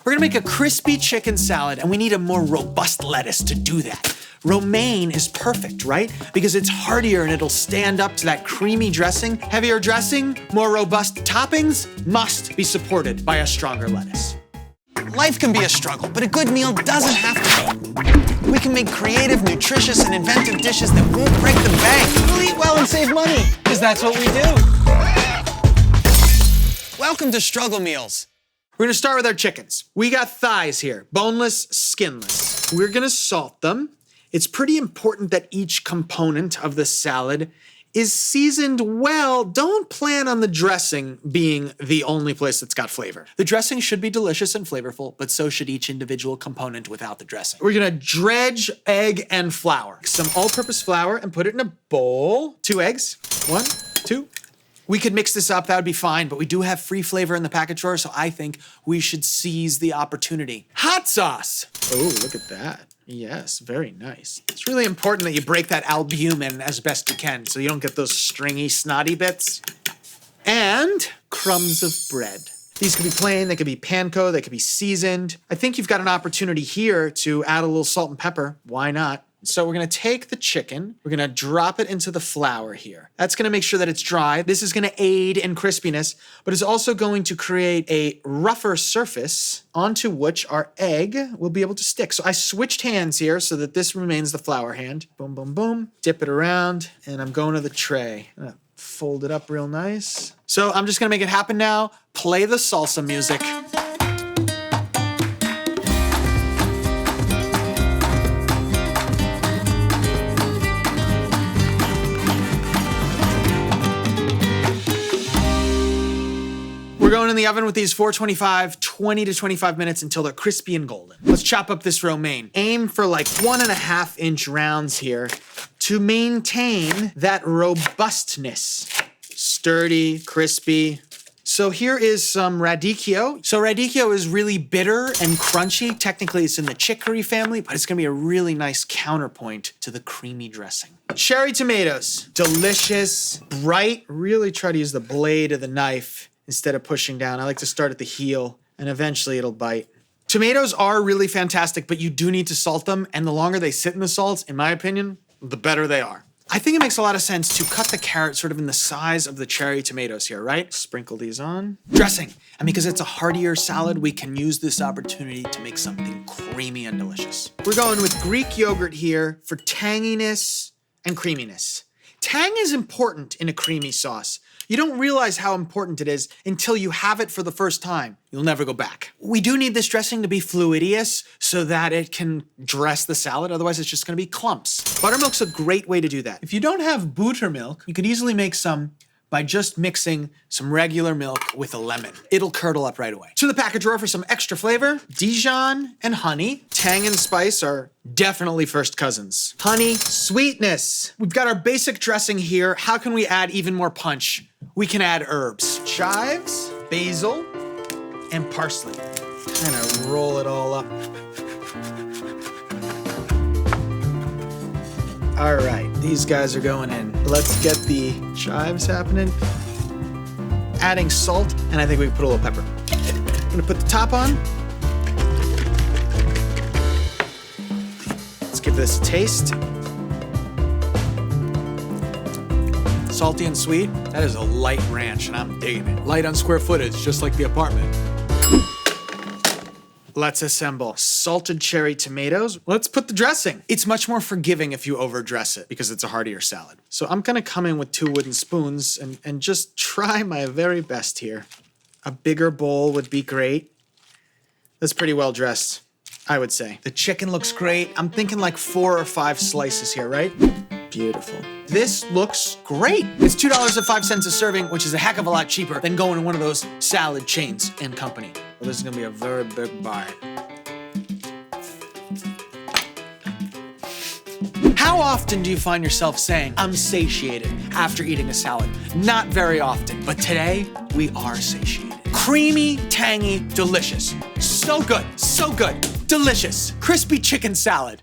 We're gonna make a crispy chicken salad, and we need a more robust lettuce to do that. Romaine is perfect, right? Because it's heartier and it'll stand up to that creamy dressing. Heavier dressing, more robust toppings must be supported by a stronger lettuce. Life can be a struggle, but a good meal doesn't have to be. We can make creative, nutritious, and inventive dishes that won't break the bank. We'll eat well and save money, because that's what we do. Welcome to Struggle Meals. We're gonna start with our chickens. We got thighs here, boneless, skinless. We're gonna salt them. It's pretty important that each component of the salad is seasoned well. Don't plan on the dressing being the only place that's got flavor. The dressing should be delicious and flavorful, but so should each individual component without the dressing. We're gonna dredge egg and flour. Some all-purpose flour and put it in a bowl. 2 eggs, 1, 2. We could mix this up, that would be fine, but we do have free flavor in the package drawer, so I think we should seize the opportunity. Hot sauce! Oh, look at that. Yes, very nice. It's really important that you break that albumin as best you can so you don't get those stringy, snotty bits. And crumbs of bread. These could be plain, they could be panko, they could be seasoned. I think you've got an opportunity here to add a little salt and pepper. Why not? So we're gonna take the chicken, we're gonna drop it into the flour here. That's gonna make sure that it's dry. This is gonna aid in crispiness, but it's also going to create a rougher surface onto which our egg will be able to stick. So I switched hands here so that this remains the flour hand. Boom, boom, boom. Dip it around, and I'm going to the tray. I'm gonna fold it up real nice. So I'm just gonna make it happen now. Play the salsa music. We're going in the oven with these 425, 20 to 25 minutes until they're crispy and golden. Let's chop up this romaine. Aim for like 1.5 inch rounds here to maintain that robustness. Sturdy, crispy. So here is some radicchio. So radicchio is really bitter and crunchy. Technically it's in the chicory family, but it's gonna be a really nice counterpoint to the creamy dressing. Cherry tomatoes, delicious, bright. Really try to use the blade of the knife instead of pushing down. I like to start at the heel, and eventually it'll bite. Tomatoes are really fantastic, but you do need to salt them, and the longer they sit in the salt, in my opinion, the better they are. I think it makes a lot of sense to cut the carrot sort of in the size of the cherry tomatoes here, right? Sprinkle these on. Dressing. And because it's a heartier salad, we can use this opportunity to make something creamy and delicious. We're going with Greek yogurt here for tanginess and creaminess. Tang is important in a creamy sauce. You don't realize how important it is until you have it for the first time. You'll never go back. We do need this dressing to be fluidious so that it can dress the salad, otherwise it's just gonna be clumps. Buttermilk's a great way to do that. If you don't have buttermilk, you could easily make some by just mixing some regular milk with a lemon. It'll curdle up right away. To the package drawer for some extra flavor, Dijon and honey. Tang and spice are definitely first cousins. Honey, sweetness. We've got our basic dressing here. How can we add even more punch? We can add herbs. Chives, basil, and parsley. Kind of roll it all up. All right, these guys are going in. Let's get the chives happening. Adding salt, and I think we can put a little pepper. I'm gonna put the top on. Let's give this a taste. Salty and sweet. That is a light ranch, and I'm digging it. Light on square footage, just like the apartment. Let's assemble salted cherry tomatoes. Let's put the dressing. It's much more forgiving if you overdress it because it's a heartier salad. So I'm gonna come in with 2 wooden spoons and just try my very best here. A bigger bowl would be great. That's pretty well dressed, I would say. The chicken looks great. I'm thinking like 4 or 5 slices here, right? Beautiful. This looks great. It's $2.05 a serving, which is a heck of a lot cheaper than going to one of those salad chains and company. Well, this is gonna be a very big bite. How often do you find yourself saying, I'm satiated after eating a salad? Not very often, but today we are satiated. Creamy, tangy, delicious. So good, delicious. Crispy chicken salad.